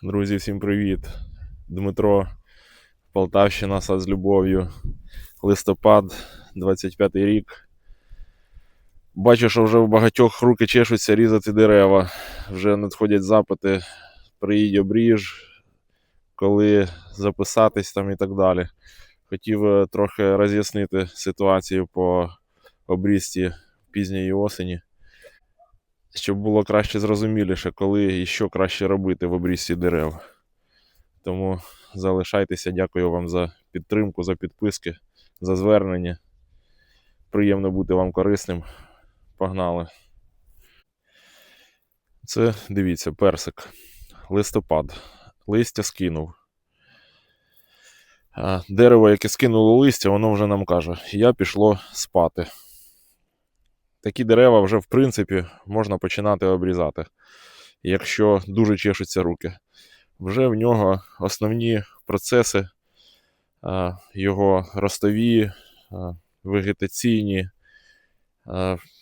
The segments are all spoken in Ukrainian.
Друзі, всім привіт! Дмитро, Полтавщина, сад з любов'ю. Листопад, 25-й рік. Бачу, що вже у багатьох руки чешуться різати дерева. Вже надходять запити, приїдь обріж, коли записатись там і так далі. Хотів трохи роз'яснити ситуацію по обрізці пізньої осені, щоб було краще зрозуміліше, коли і що краще робити в обрізці дерев. Тому залишайтеся, дякую вам за підтримку, за підписки, за звернення. Приємно бути вам корисним. Погнали. Це, дивіться, персик. Листопад. Листя скинув. Дерево, яке скинуло листя, воно вже нам каже, я пішло спати. Такі дерева вже, в принципі, можна починати обрізати, якщо дуже чешуться руки. Вже в нього основні процеси, його ростові, вегетаційні,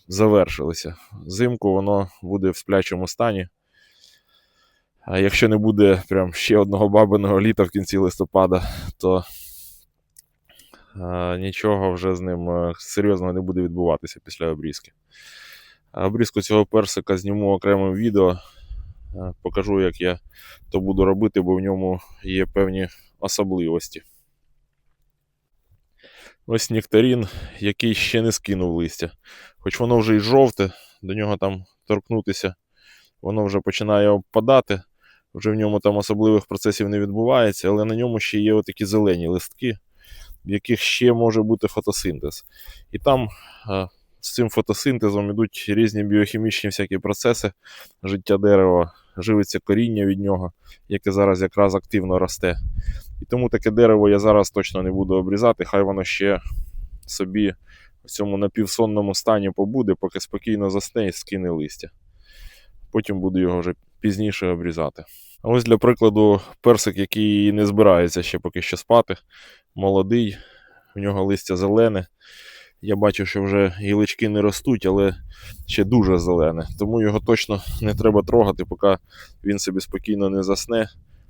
завершилися. Взимку воно буде в сплячому стані. А якщо не буде прям ще одного бабиного літа в кінці листопада, то нічого вже з ним серйозного не буде відбуватися після обрізки. Обрізку цього персика зніму окремим відео. Покажу, як я то буду робити, бо в ньому є певні особливості. Ось нектарин, який ще не скинув листя. Хоч воно вже і жовте, до нього там торкнутися, воно вже починає обпадати, вже в ньому там особливих процесів не відбувається, але на ньому ще є отакі зелені листки, в яких ще може бути фотосинтез. І там з цим фотосинтезом йдуть різні біохімічні всякі процеси життя дерева, живиться коріння від нього, яке зараз якраз активно росте. І тому таке дерево я зараз точно не буду обрізати, хай воно ще собі в цьому напівсонному стані побуде, поки спокійно засне і скине листя. Потім буду його вже пізніше обрізати. А ось для прикладу персик, який не збирається ще поки що спати, молодий, в нього листя зелене. Я бачу, що вже гілочки не ростуть, але ще дуже зелене. Тому його точно не треба трогати, поки він собі спокійно не засне,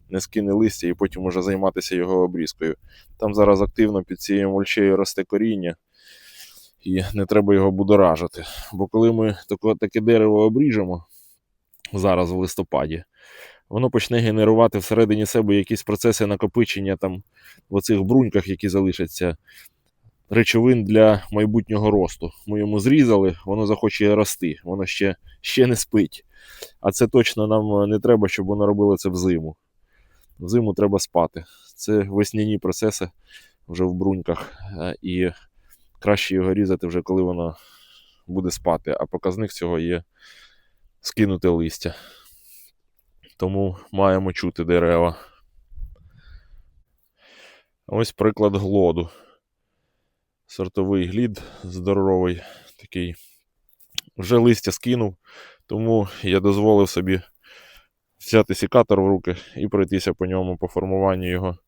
не скине листя і потім уже займатися його обрізкою. Там зараз активно під цією мульчею росте коріння і не треба його будоражити. Бо коли ми таке дерево обріжемо зараз в листопаді, воно почне генерувати всередині себе якісь процеси накопичення там в оцих бруньках, які залишаться, речовин для майбутнього росту. Ми йому зрізали, воно захоче рости, воно ще не спить. А це точно нам не треба, щоб воно робило це взиму. Взиму треба спати. Це весняні процеси вже в бруньках, і краще його різати вже коли воно буде спати. А показник цього є скинути листя. Тому маємо чути дерева. Ось приклад глоду. Сортовий глід здоровий такий. Вже листя скинув, тому я дозволив собі взяти секатор в руки і пройтися по ньому, по формуванню його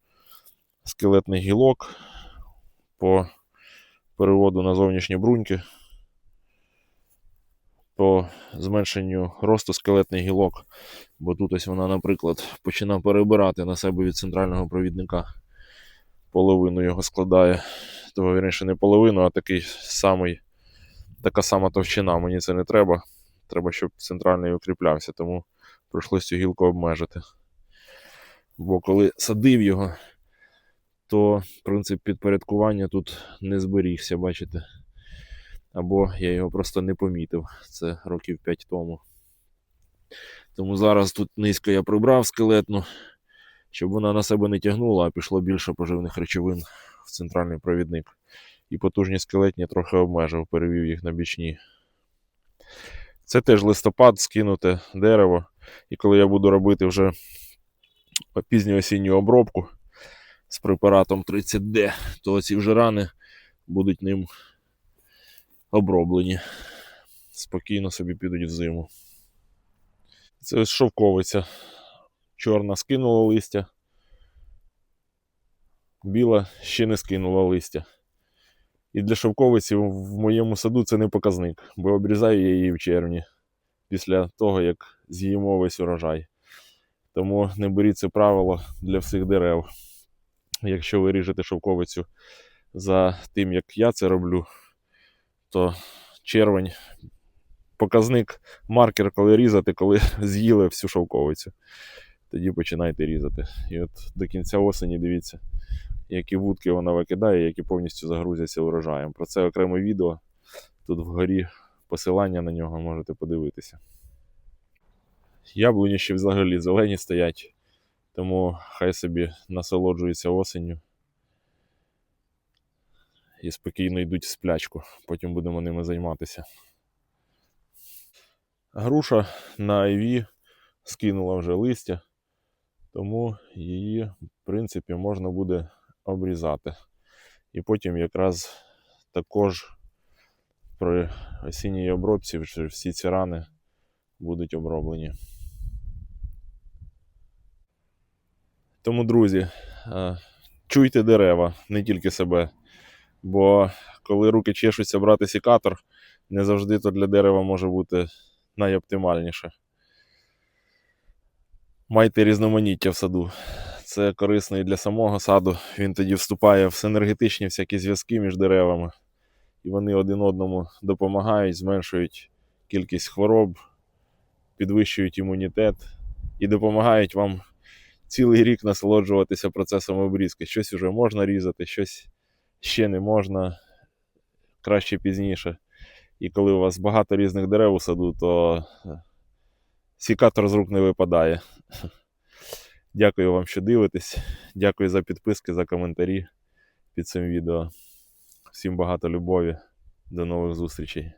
скелетних гілок, по переводу на зовнішні бруньки, по зменшенню росту скелетних гілок. Бо тут ось вона, наприклад, починає перебирати на себе від центрального провідника. Половину його складає. Того, вірніше, не половину, а така сама товщина. Мені це не треба. Треба, щоб центральний укріплявся, тому прийшлося цю гілку обмежити. Бо коли садив його, то принцип підпорядкування тут не зберігся, бачите. Або я його просто не помітив. Це років 5 тому. Тому зараз тут низько я прибрав скелетну, щоб вона на себе не тягнула, а пішло більше поживних речовин в центральний провідник. І потужні скелетні трохи обмежив, перевів їх на бічні. Це теж листопад, скинуте дерево. І коли я буду робити вже пізньоосінню обробку з препаратом 30D, то ці вже рани будуть ним оброблені. Спокійно собі підуть в зиму. Це ось шовковиця. Чорна скинула листя. Біла ще не скинула листя. І для шовковиці в моєму саду це не показник, бо обрізаю я її в червні, після того, як з'їмо весь урожай. Тому не беріть це правило для всіх дерев. Якщо ви ріжете шовковицю за тим, як я це роблю, то червень – показник, маркер, коли різати, коли з'їли всю шовковицю. Тоді починайте різати. І от до кінця осені дивіться, які вудки вона викидає, які повністю загрузяться урожаєм. Про це окреме відео. Тут вгорі посилання на нього можете подивитися. Яблуні ще взагалі зелені стоять, тому хай собі насолоджуються осенню і спокійно йдуть в сплячку. Потім будемо ними займатися. Груша на айві скинула вже листя, тому її, в принципі, можна буде обрізати. І потім якраз також при осінній обробці вже всі ці рани будуть оброблені. Тому, друзі, чуйте дерева, не тільки себе. Бо коли руки чешуться брати секатор, не завжди то для дерева може бути найоптимальніше. Майте різноманіття в саду. Це корисно і для самого саду. Він тоді вступає в синергетичні всякі зв'язки між деревами. І вони один одному допомагають, зменшують кількість хвороб, підвищують імунітет і допомагають вам цілий рік насолоджуватися процесом обрізки. Щось вже можна різати, щось ще не можна, краще пізніше. І коли у вас багато різних дерев у саду, то секатор з рук не випадає. Дякую вам, що дивитесь. Дякую за підписки, за коментарі під цим відео. Всім багато любові. До нових зустрічей.